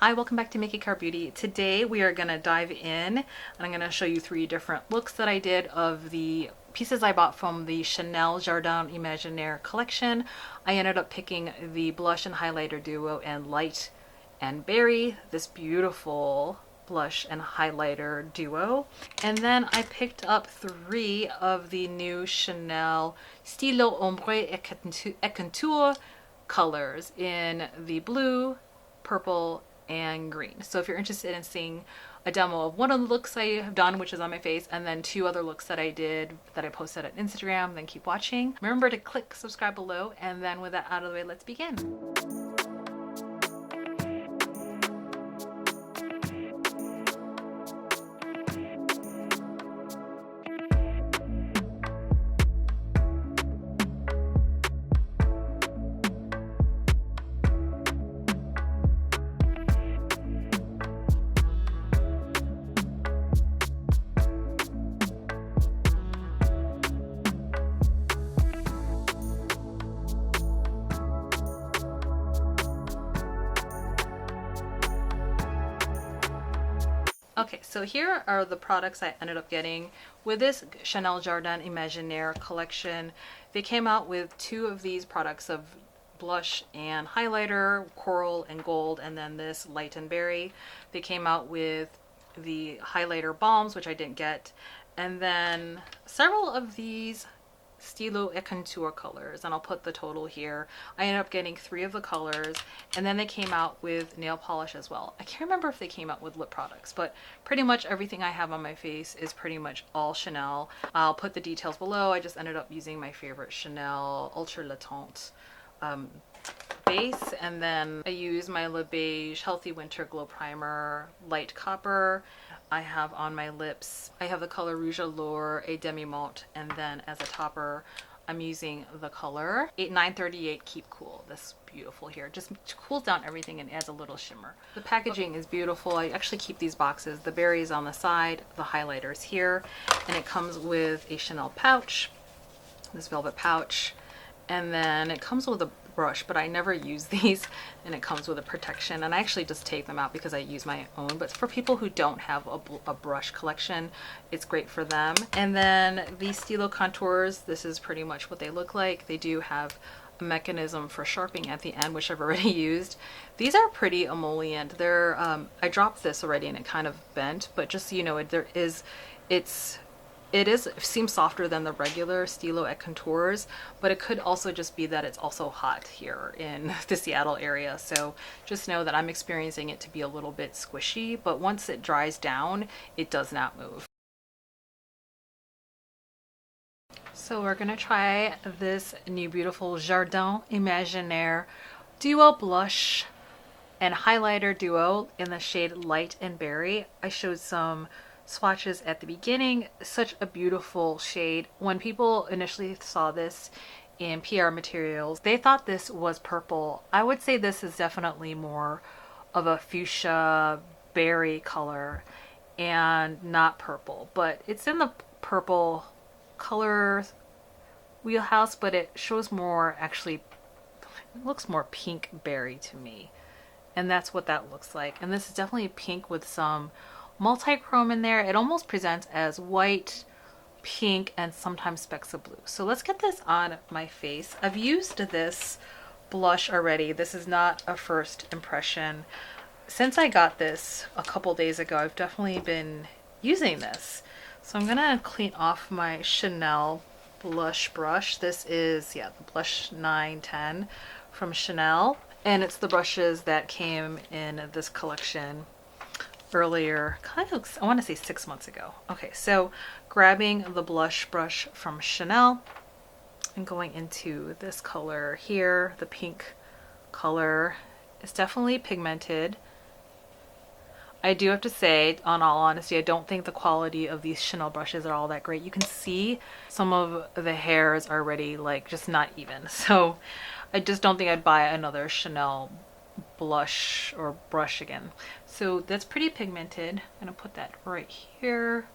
Hi, welcome back to MikiCarrBeauty. Today we are going to dive in and I'm going to show you 3 different looks that I did of the pieces I bought from the Chanel Jardin Imaginaire collection. I ended up picking the blush and highlighter duo and light and berry, this beautiful blush and highlighter duo. And then I picked up 3 of the new Chanel Stylo Ombre Essential colors in the blue, purple, and green. So if you're interested in seeing a demo of one of the looks I have done, which is on my face, and then 2 other looks that I did that I posted on Instagram, then keep watching. Remember to click subscribe below, and then with that out of the way, let's begin. Okay, so here are the products I ended up getting with this Chanel Jardin Imaginaire collection. They came out with 2 of these products of blush and highlighter, coral and gold, and then this light and berry. They came out with the highlighter balms, which I didn't get, and then several of these Stylo Essential colors, and I'll put the total here. I ended up getting 3 of the colors, and then they came out with nail polish as well. I can't remember if they came out with lip products, but pretty much everything I have on my face is pretty much all Chanel. I'll put the details below. I just ended up using my favorite Chanel Ultra Le Tint base, and then I use my Le Beige Healthy Winter Glow Primer Light Copper. I have on my lips, I have the color Rouge Allure, a Demi Mate, and then as a topper, I'm using the color 938 Keep Cool. This beautiful here. Just cools down everything and adds a little shimmer. The packaging is beautiful. I actually keep these boxes. The berries on the side, the highlighters here, and it comes with a Chanel pouch, this velvet pouch, and then it comes with a brush, but I never use these, and it comes with a protection, and I actually just take them out because I use my own. But for people who don't have a brush collection, it's great for them. And then these Stylo contours, this is pretty much what they look like. They do have a mechanism for sharpening at the end, which I've already used. These are pretty emollient. They're I dropped this already and it kind of bent, but just so you know, it seems softer than the regular Stylo contours, but it could also just be that it's also hot here in the Seattle area. So just know that I'm experiencing it to be a little bit squishy, but once it dries down, it does not move. So we're gonna try this new beautiful Jardin Imaginaire Duo Blush and Highlighter Duo in the shade Light and Berry. I showed some swatches at the beginning. Such a beautiful shade. When people initially saw this in PR materials, they thought this was purple. I would say this is definitely more of a fuchsia berry color and not purple, but it's in the purple color wheelhouse, but it shows more, actually it looks more pink berry to me, and that's what that looks like. And this is definitely pink with some multi-chrome in there. It almost presents as white, pink, and sometimes specks of blue. So let's get this on my face. I've used this blush already. This is not a first impression. Since I got this a couple days ago, I've definitely been using this. So I'm gonna clean off my Chanel blush brush. This is, yeah, the Blush 910 from Chanel, and it's the brushes that came in this collection earlier, kind of, I want to say 6 months ago. Okay, so grabbing the blush brush from Chanel and going into this color here, the pink color. It's definitely pigmented. I do have to say, on all honesty, I don't think the quality of these Chanel brushes are all that great. You can see some of the hairs are already like just not even. So I just don't think I'd buy another Chanel blush or brush again. So that's pretty pigmented. I'm gonna put that right here.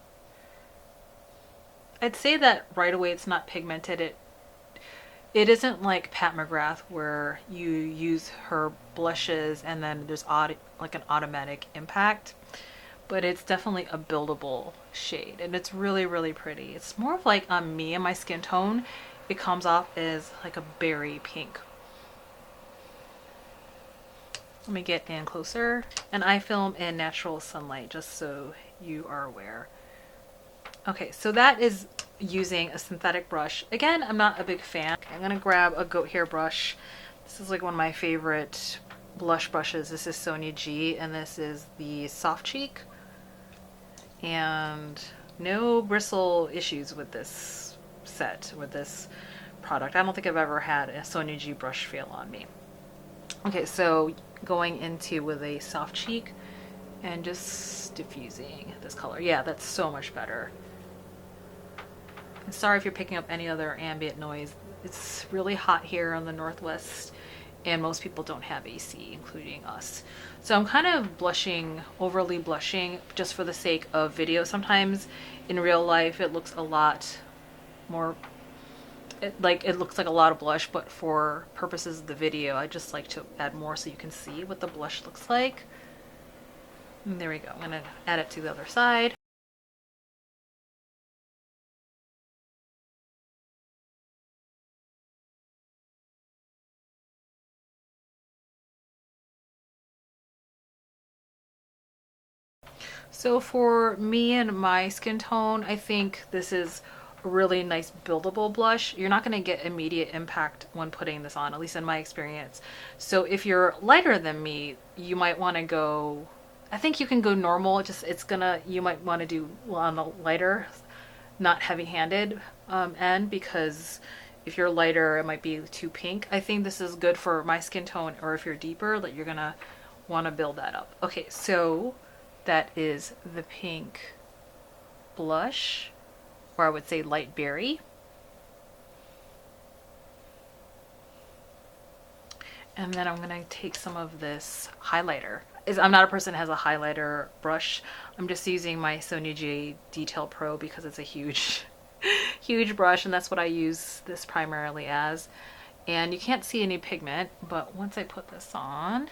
I'd say that right away it's not pigmented. It isn't like Pat McGrath where you use her blushes and then there's like an automatic impact, but it's definitely a buildable shade and it's really, really pretty. It's more of like on me and my skin tone, it comes off as like a berry pink. Let me get in closer. And I film in natural sunlight, just so you are aware. Okay, so that is using a synthetic brush. Again, I'm not a big fan. Okay, I'm gonna grab a goat hair brush. This is like one of my favorite blush brushes. This is Sonia G, and this is the Soft Cheek. And no bristle issues with this set, with this product. I don't think I've ever had a Sonia G brush fail on me. Okay, so going into with a Soft Cheek and just diffusing this color. Yeah, that's so much better. And sorry if you're picking up any other ambient noise. It's really hot here on the Northwest and most people don't have AC, including us. So I'm kind of blushing, overly blushing, just for the sake of video. Sometimes in real life it looks a lot more, it looks like a lot of blush, but for purposes of the video, I just like to add more so you can see what the blush looks like. And there we go. I'm gonna add it to the other side. So for me and my skin tone, I think this is a really nice buildable blush. You're not going to get immediate impact when putting this on, at least in my experience. So if you're lighter than me, you might want to go, I think you can go normal, just you might want to do on the lighter, not heavy-handed end, because if you're lighter, it might be too pink. I think this is good for my skin tone, or if you're deeper, that you're going to want to build that up. Okay, so that is the pink blush, or I would say light berry. And then I'm gonna take some of this highlighter. I'm not a person that has a highlighter brush. I'm just using my Sonia G Detail Pro because it's a huge, huge brush, and that's what I use this primarily as. And you can't see any pigment, but once I put this on,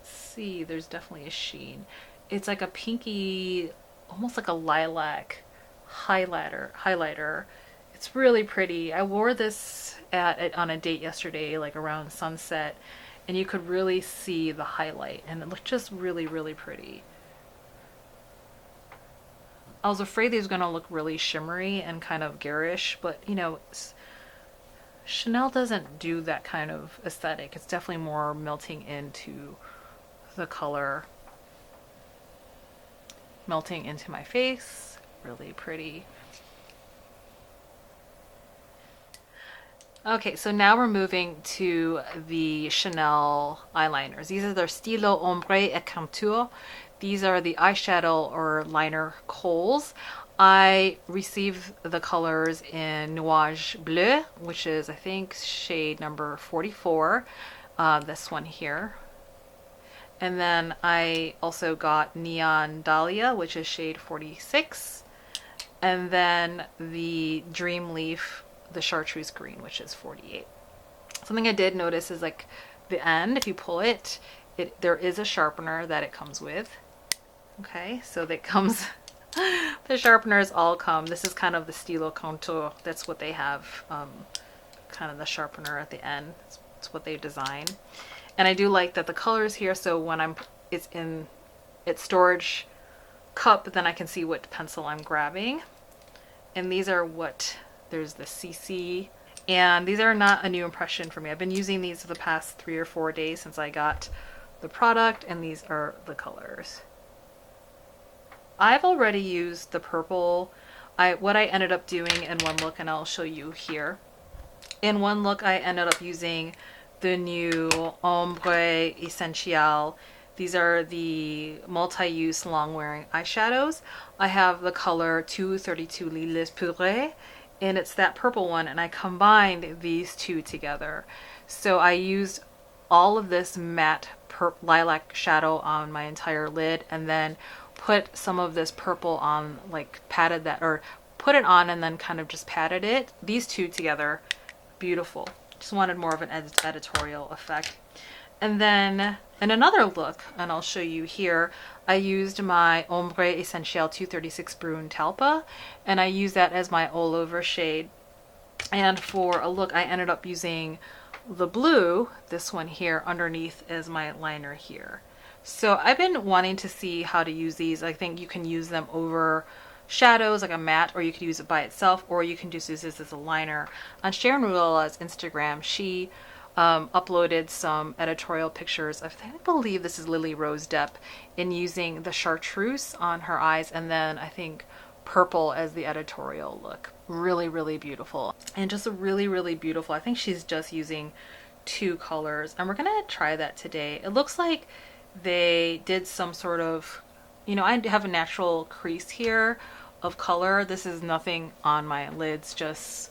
see there's definitely a sheen. It's like a pinky, almost like a lilac highlighter. It's really pretty. I wore this on a date yesterday, like around sunset, and you could really see the highlight, and it looked just really, really pretty. I was afraid these were going to look really shimmery and kind of garish, but you know, Chanel doesn't do that kind of aesthetic. It's definitely more melting into the color, melting into my face. Really pretty. Okay, so now we're moving to the Chanel eyeliners. These are their Stylo Ombre et Contour. These are the eyeshadow or liner kohls. I received the colors in Nuage Bleu, which is I think shade number 44. This one here. And then I also got Neon Dahlia, which is shade 46. And then the Dream Leaf, the Chartreuse Green, which is 48. Something I did notice is like the end, if you pull it, there is a sharpener that it comes with. Okay, so that comes, the sharpeners all come. This is kind of the Stylo Contour. That's what they have, kind of the sharpener at the end. It's what they design. And I do like that the colors here, so when it's in its storage cup, then I can see what pencil I'm grabbing. And these are there's the CC, and these are not a new impression for me. I've been using these for the past 3 or 4 days since I got the product, and these are the colors. I've already used the purple. What I ended up doing in one look, and I'll show you here. In one look, I ended up using the new Ombre Essential. These are the multi-use long-wearing eyeshadows. I have the color 232 Lilas Purée, and it's that purple one, and I combined these two together. So I used all of this matte lilac shadow on my entire lid, and then put some of this purple on, like patted that, or put it on and then kind of just patted it. These two together, beautiful. Just wanted more of an editorial effect. And then in another look, and I'll show you here, I used my Ombre Essential 236 Brune Talpa, and I used that as my all over shade. And for a look, I ended up using the blue, this one here, underneath as my liner here. So I've been wanting to see how to use these. I think you can use them over shadows like a matte, or you could use it by itself, or you can just use this as a liner. On Sharon Ruela's Instagram, she uploaded some editorial pictures. I believe this is Lily Rose Depp, in using the chartreuse on her eyes, and then I think purple as the editorial look. Really, really beautiful. And just a really, really beautiful. I think she's just using 2 colors, and we're gonna try that today. It looks like they did some sort of, you know, I have a natural crease here of color. This is nothing on my lids, just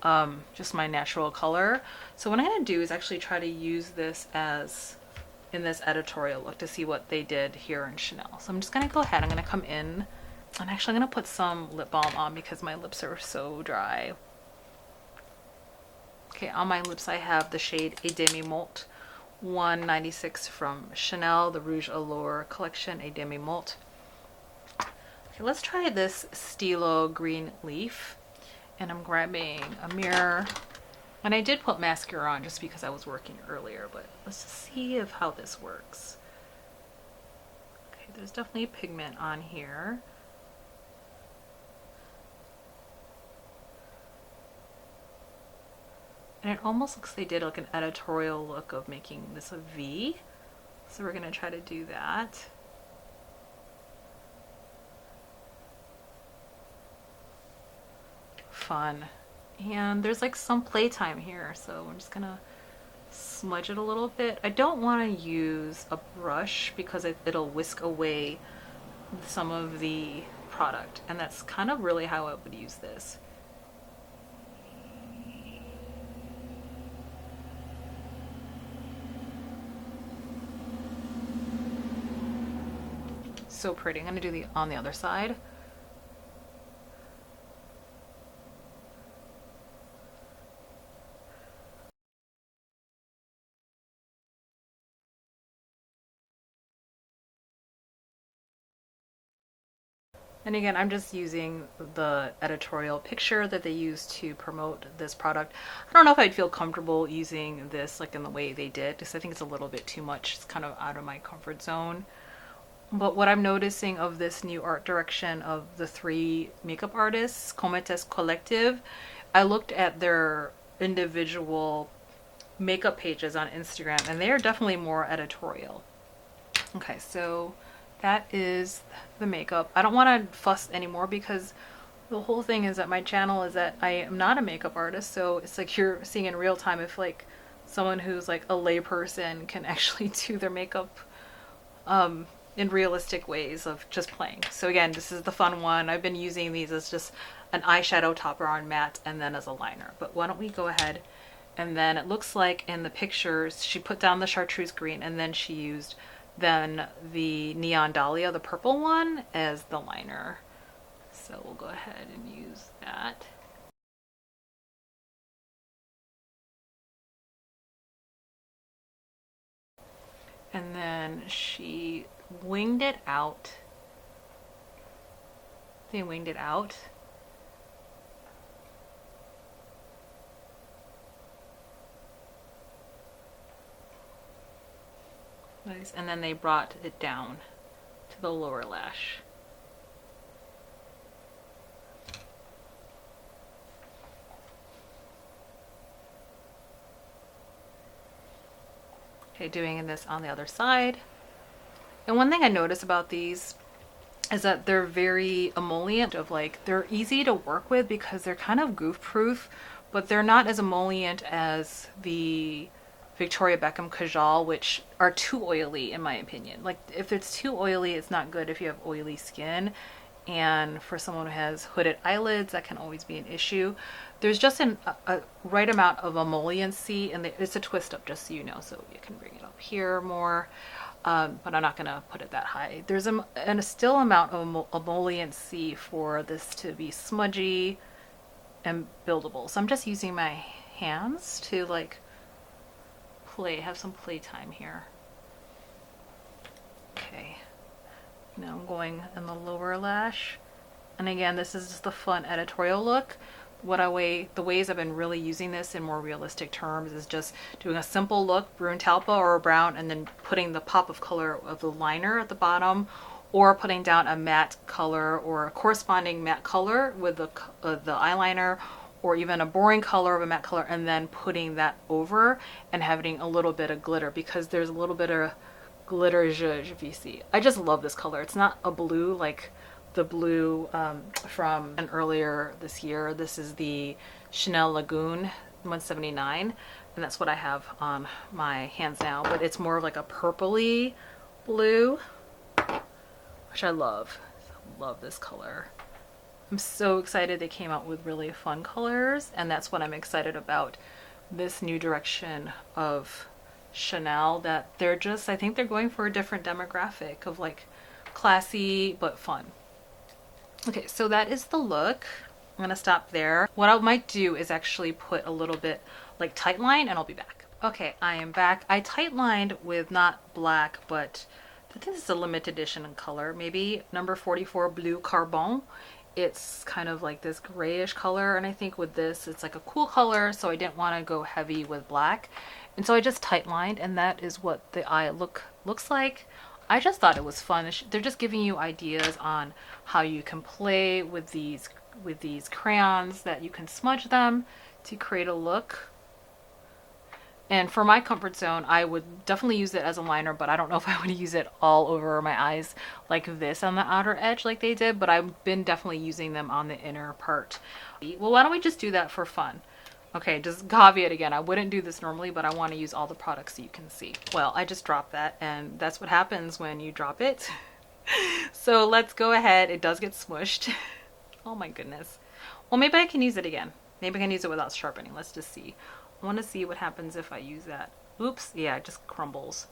my natural color. So what I'm gonna do is actually try to use this as in this editorial look to see what they did here in Chanel. So I'm just gonna go ahead, I'm gonna come in, and actually I'm gonna put some lip balm on because my lips are so dry. Okay, on my lips I have the shade A Demi Malt 196 from Chanel, the Rouge Allure collection, A Demi Malt. Okay, let's try this Stylo Green Leaf. And I'm grabbing a mirror, and I did put mascara on just because I was working earlier, but let's just see how this works. Okay, there's definitely pigment on here. And it almost looks like they did like an editorial look of making this a V. So we're gonna try to do that. Fun. And there's like some playtime here, so I'm just gonna smudge it a little bit. I don't want to use a brush because it'll whisk away some of the product, and that's kind of really how I would use this. So pretty. I'm gonna do on the other side. And again, I'm just using the editorial picture that they used to promote this product. I don't know if I'd feel comfortable using this like in the way they did, because I think it's a little bit too much. It's kind of out of my comfort zone. But what I'm noticing of this new art direction of the 3 makeup artists, Cometes Collective, I looked at their individual makeup pages on Instagram, and they are definitely more editorial. Okay, so that is the makeup. I don't want to fuss anymore because the whole thing is that my channel is that I am not a makeup artist, so it's like you're seeing in real time if like someone who's like a layperson can actually do their makeup in realistic ways of just playing. So again, this is the fun one. I've been using these as just an eyeshadow topper on matte and then as a liner. But why don't we go ahead, and then it looks like in the pictures she put down the chartreuse green and then she used then the Neon Dahlia, the purple one, as the liner. So we'll go ahead and use that. And then she winged it out. They winged it out. Nice. And then they brought it down to the lower lash. Okay, doing this on the other side. And one thing I notice about these is that they're very emollient, of like, they're easy to work with because they're kind of goof proof, but they're not as emollient as the Victoria Beckham Kajal, which are too oily in my opinion. Like if it's too oily, it's not good if you have oily skin. And for someone who has hooded eyelids, that can always be an issue. There's just a right amount of emolliency, and it's a twist up, just so you know, so you can bring it up here more. but I'm not gonna put it that high. There's a still amount of emolliency for this to be smudgy and buildable. So I'm just using my hands to like have some playtime here. Okay, now I'm going in the lower lash. And again, this is just the fun editorial look. The ways I've been really using this in more realistic terms is just doing a simple look, Brune Talpa or a brown, and then putting the pop of color of the liner at the bottom, or putting down a matte color or a corresponding matte color with the eyeliner, or even a boring color of a matte color, and then putting that over and having a little bit of glitter, because there's a little bit of glitter if you see. I just love this color. It's not a blue like the blue from an earlier this year. This is the Chanel Lagoon 179, and that's what I have on my hands now, but it's more of like a purpley blue, which I love. I love this color. I'm so excited they came out with really fun colors, and that's what I'm excited about this new direction of Chanel, that they're just, I think they're going for a different demographic of like classy but fun. Okay, so that is the look. I'm gonna stop there. What I might do is actually put a little bit like tight line, and I'll be back. Okay, I am back. I tight lined with not black, but I think this is a limited edition in color, maybe number 44 Bleu Carbon. It's kind of like this grayish color, and I think with this it's like a cool color, so I didn't want to go heavy with black, and so I just tight lined, and that is what the eye looks like. I just thought it was fun. They're just giving you ideas on how you can play with these crayons, that you can smudge them to create a look. And for my comfort zone, I would definitely use it as a liner, but I don't know if I would use it all over my eyes like this on the outer edge like they did, but I've been definitely using them on the inner part. Well, why don't we just do that for fun? Okay, just caveat again, I wouldn't do this normally, but I want to use all the products so you can see. Well, I just dropped that, and that's what happens when you drop it. So let's go ahead. It does get smushed. Oh my goodness. Well, maybe I can use it again. Maybe I can use it without sharpening. Let's just see. I want to see what happens if I use that. Oops, yeah, it just crumbles.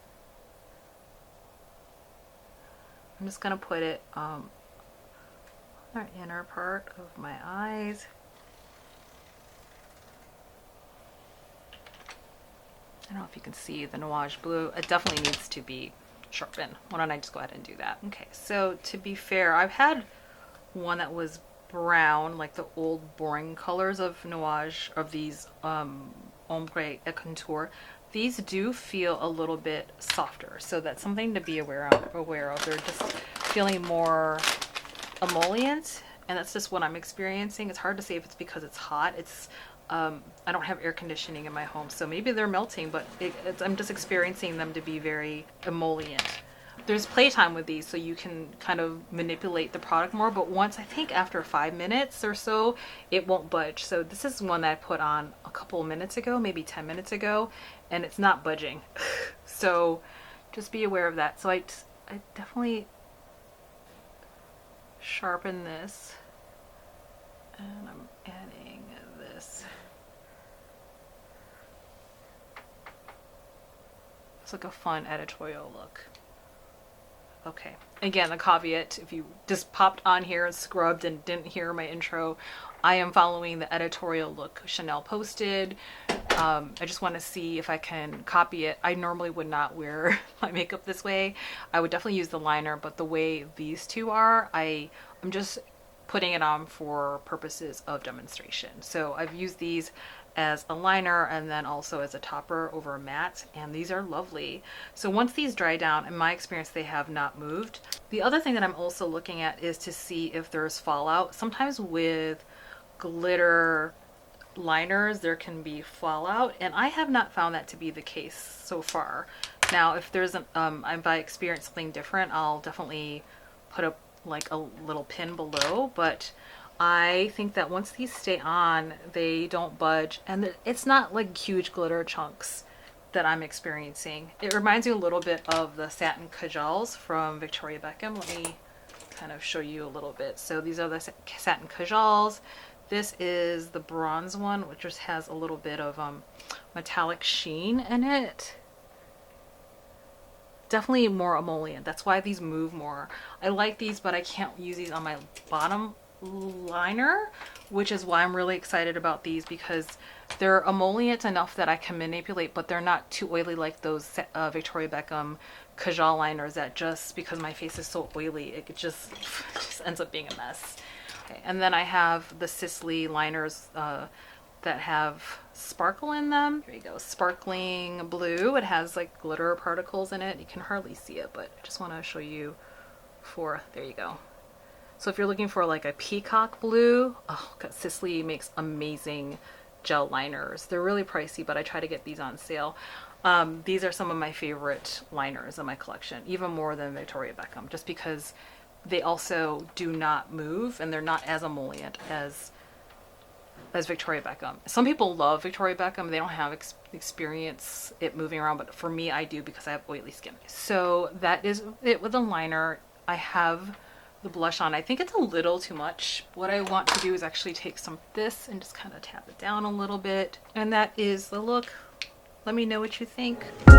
I'm just gonna put it on our inner part of my eyes. I don't know if you can see the Nuage Bleu. It definitely needs to be sharpened. Why don't I just go ahead and do that? Okay, so to be fair, I've had one that was brown, like the old boring colors of Nuage, of these Ombre Contour. These do feel a little bit softer, so that's something to be aware of. They're just feeling more emollient, and that's just what I'm experiencing. It's hard to say if it's because it's hot. It's I don't have air conditioning in my home, so maybe they're melting, but I'm just experiencing them to be very emollient. There's playtime with these, so you can kind of manipulate the product more, but once, I think after 5 minutes or so, it won't budge. So this is one that I put on a couple of minutes ago, maybe 10 minutes ago, and it's not budging. So just be aware of that. So I definitely sharpen this, and I'm adding this. It's like a fun editorial look. Okay, again, the caveat, if you just popped on here and scrubbed and didn't hear my intro, I am following the editorial look Chanel posted. I just want to see if I can copy it. I normally would not wear my makeup this way. I would definitely use the liner, but the way these two are, I'm just putting it on for purposes of demonstration. So I've used these as a liner and then also as a topper over a matte, and these are lovely. So once these dry down, in my experience, they have not moved. The other thing that I'm also looking at is to see if there's fallout. Sometimes with glitter liners there can be fallout, and I have not found that to be the case so far. Now if there's if I experience something different, I'll definitely put up like a little pin below, but I think that once these stay on, they don't budge, and it's not like huge glitter chunks that I'm experiencing. It reminds me a little bit of the satin kajals from Victoria Beckham. Let me kind of show you a little bit. So these are the satin kajals. This is the bronze one, which just has a little bit of metallic sheen in it. definitely more emollient. That's why these move more. I like these, but I can't use these on my bottom liner, which is why I'm really excited about these, because they're emollient enough that I can manipulate, but they're not too oily like those Victoria Beckham Kajal liners that just, because my face is so oily, it just ends up being a mess. Okay, and then I have the Sisley liners that have sparkle in them. Here you go, sparkling blue. It has like glitter particles in it. You can hardly see it, but I just want to show you there you go. So if you're looking for like a peacock blue, oh, Sisley makes amazing gel liners. They're really pricey, but I try to get these on sale. These are some of my favorite liners in my collection, even more than Victoria Beckham, just because they also do not move and they're not as emollient as Victoria Beckham. Some people love Victoria Beckham. They don't have experience it moving around, but for me, I do, because I have oily skin. So that is it with the liner. I have the blush on. I think it's a little too much. What I want to do is actually take some of this and just kind of tap it down a little bit. And that is the look. Let me know what you think. And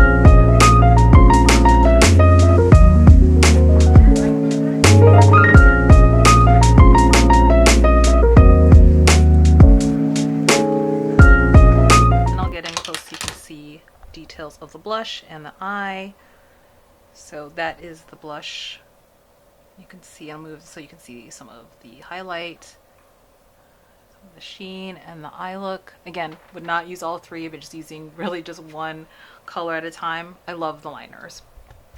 I'll get in close so you can see details of the blush and the eye. So that is the blush. You can see, I'll move so you can see some of the highlight, some of the sheen, and the eye look. Again, would not use all three, but just using really just one color at a time. I love the liners.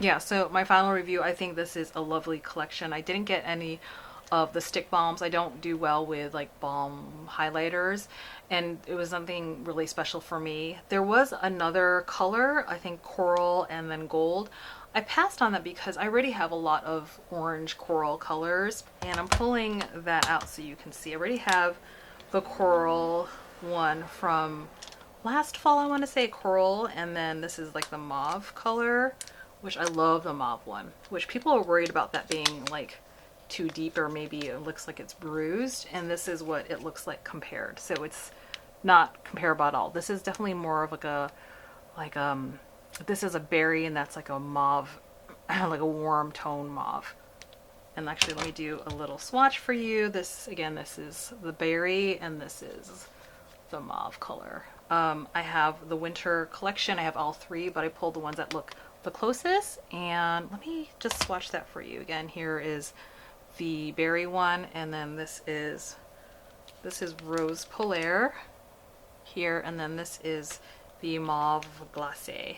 Yeah, so my final review, I think this is a lovely collection. I didn't get any of the stick balms. I don't do well with like balm highlighters, and it was something really special for me. There was another color, I think coral and then gold. I passed on that because I already have a lot of orange coral colors, and I'm pulling that out so you can see. I already have the coral one from last fall, I want to say, coral, and then this is like the mauve color, which I love the mauve one, which people are worried about that being like too deep, or maybe it looks like it's bruised, and this is what it looks like compared. So it's not comparable at all. This is definitely more of like this is a berry, and that's like a mauve, like a warm tone mauve. And actually, let me do a little swatch for you. This, again, this is the berry, and this is the mauve color. I have the winter collection. I have all three, but I pulled the ones that look the closest, and let me just swatch that for you. Again, here is the berry one, and then this is Rose Polaire here, and then this is the mauve glacé.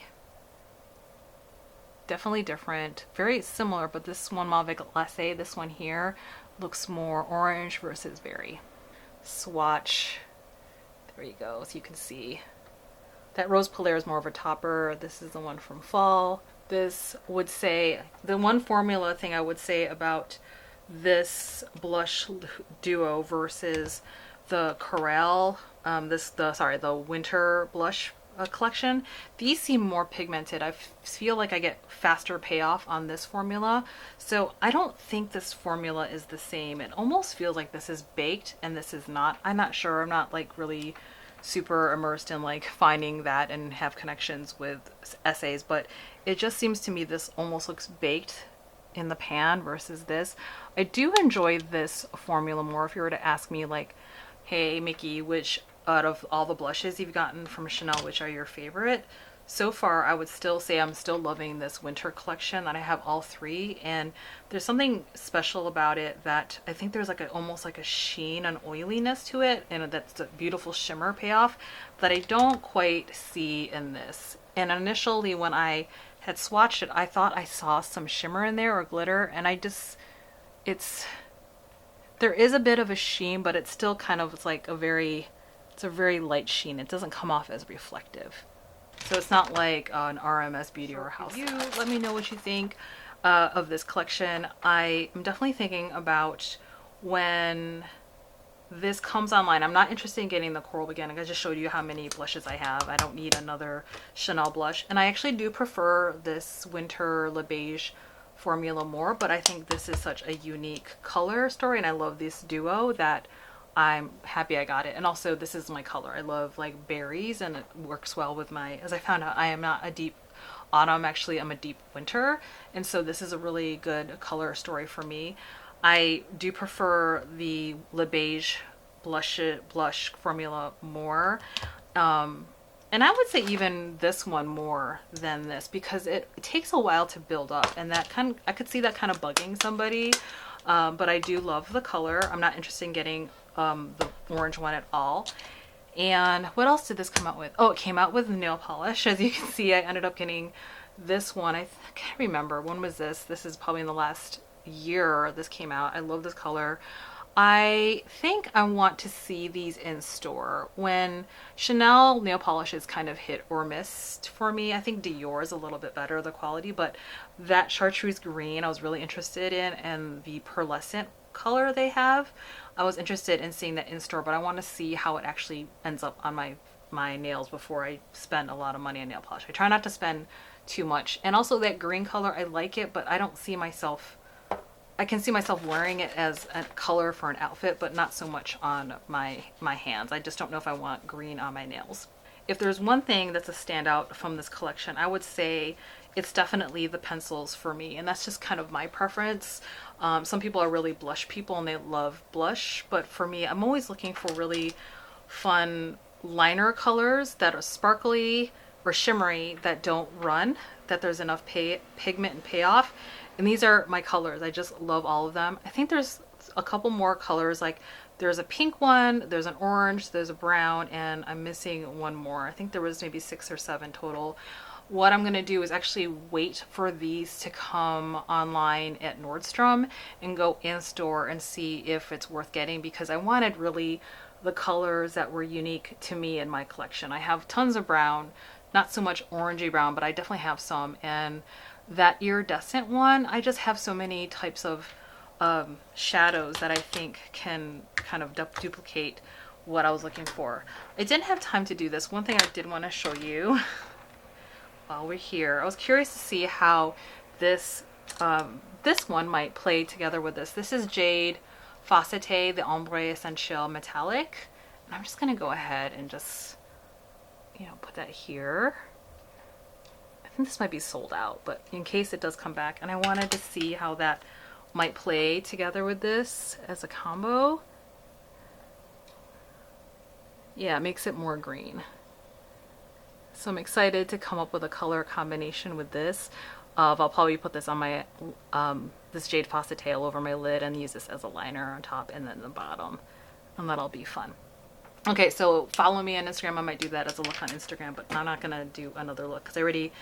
Definitely different, very similar, but this one mauve glacé, this one here, looks more orange versus berry. Swatch, there you go, so you can see that Rose Polaire is more of a topper. This is the one from fall. This would say, the one formula thing I would say about this blush duo versus the Corelle, the winter blush collection, these seem more pigmented. I feel like I get faster payoff on this formula, so I don't think this formula is the same. It almost feels like this is baked and this is not. I'm not sure. I'm not like really super immersed in like finding that and have connections with essays, but it just seems to me this almost looks baked in the pan versus this. I do enjoy this formula more. If you were to ask me like, hey Miki, which out of all the blushes you've gotten from Chanel, which are your favorite? So far, I would still say I'm still loving this winter collection, that I have all three, and there's something special about it that I think there's like almost like a sheen and oiliness to it, and that's a beautiful shimmer payoff that I don't quite see in this. And initially when I had swatched it, I thought I saw some shimmer in there or glitter, and there is a bit of a sheen, but it's still kind of, it's like it's a very light sheen. It doesn't come off as reflective. So it's not like an RMS Beauty or House. Let me know what you think of this collection. I am definitely thinking about when this comes online. I'm not interested in getting the coral again. I just showed you how many blushes I have. I don't need another Chanel blush. And I actually do prefer this Winter Le Beige formula more, but I think this is such a unique color story, and I love this duo that I'm happy I got it. And also, this is my color. I love like berries, and it works well with my, as I found out, I am not a deep autumn. Actually, I'm a deep winter, and so this is a really good color story for me. I do prefer the Le Beige blush formula more. And I would say even this one more than this, because it takes a while to build up, and that I could see that kind of bugging somebody. But I do love the color. I'm not interested in getting the orange one at all. And what else did this come out with? Oh, it came out with nail polish. As you can see, I ended up getting this one. I can't remember. When was this? This is probably in the last year this came out. I love this color. I think I want to see these in store. When Chanel nail polish is kind of hit or missed for me. I think Dior is a little bit better, the quality, but that chartreuse green I was really interested in, and the pearlescent color they have, I was interested in seeing that in store, but I want to see how it actually ends up on my nails before I spend a lot of money on nail polish. I try not to spend too much. And also that green color, I like it, but I don't see myself, I can see myself wearing it as a color for an outfit, but not so much on my hands. I just don't know if I want green on my nails. If there's one thing that's a standout from this collection, I would say it's definitely the pencils for me, and that's just kind of my preference. Some people are really blush people and they love blush, but for me, I'm always looking for really fun liner colors that are sparkly or shimmery, that don't run, that there's enough pigment and payoff. And these are my colors. I just love all of them. I think there's a couple more colors, like there's a pink one, there's an orange, there's a brown, and I'm missing one more. I think there was maybe 6 or 7 total. What I'm going to do is actually wait for these to come online at Nordstrom and go in store and see if it's worth getting, because I wanted really the colors that were unique to me in my collection. I have tons of brown, not so much orangey brown, but I definitely have some. And that iridescent one, I just have so many types of shadows that I think can kind of duplicate what I was looking for. I didn't have time to do this. One thing I did want to show you while we're here, I was curious to see how this this one might play together with this. This is Jade Faceté, the Ombre Essential Metallic. And I'm just going to go ahead and just, you know, put that here. I think this might be sold out, but in case it does come back, and I wanted to see how that might play together with this as a combo. Yeah, it makes it more green. So I'm excited to come up with a color combination with this. I'll probably put this on my this Jade Faceté all over my lid and use this as a liner on top and then the bottom, and that'll be fun. Okay, so follow me on Instagram. I might do that as a look on Instagram, but I'm not gonna do another look because I already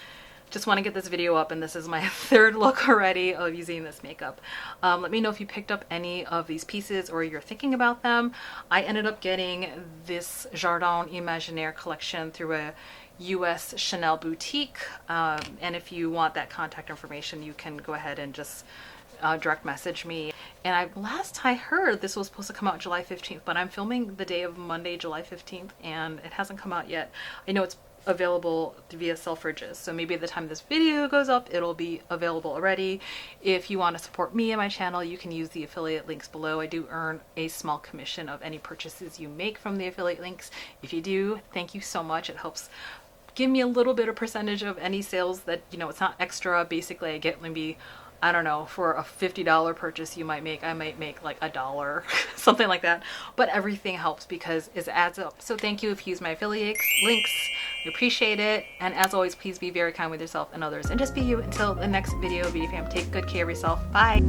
just want to get this video up, and this is my 3rd look already of using this makeup. Let me know if you picked up any of these pieces or you're thinking about them. I ended up getting this Jardin Imaginaire collection through a US Chanel boutique, and if you want that contact information, you can go ahead and just direct message me. And last I heard this was supposed to come out July 15th, but I'm filming the day of Monday, July 15th, and it hasn't come out yet. I know it's available via Selfridges, so maybe at the time this video goes up it'll be available already. If you want to support me and my channel, you can use the affiliate links below. I do earn a small commission of any purchases you make from the affiliate links. If you do, thank you so much. It helps give me a little bit of percentage of any sales that, you know, it's not extra. Basically I get maybe, I don't know, for a $50 purchase I might make like $1, something like that. But everything helps because it adds up. So thank you if you use my affiliate links. I appreciate it. And as always, please be very kind with yourself and others. And just be you until the next video. Beauty fam, take good care of yourself. Bye.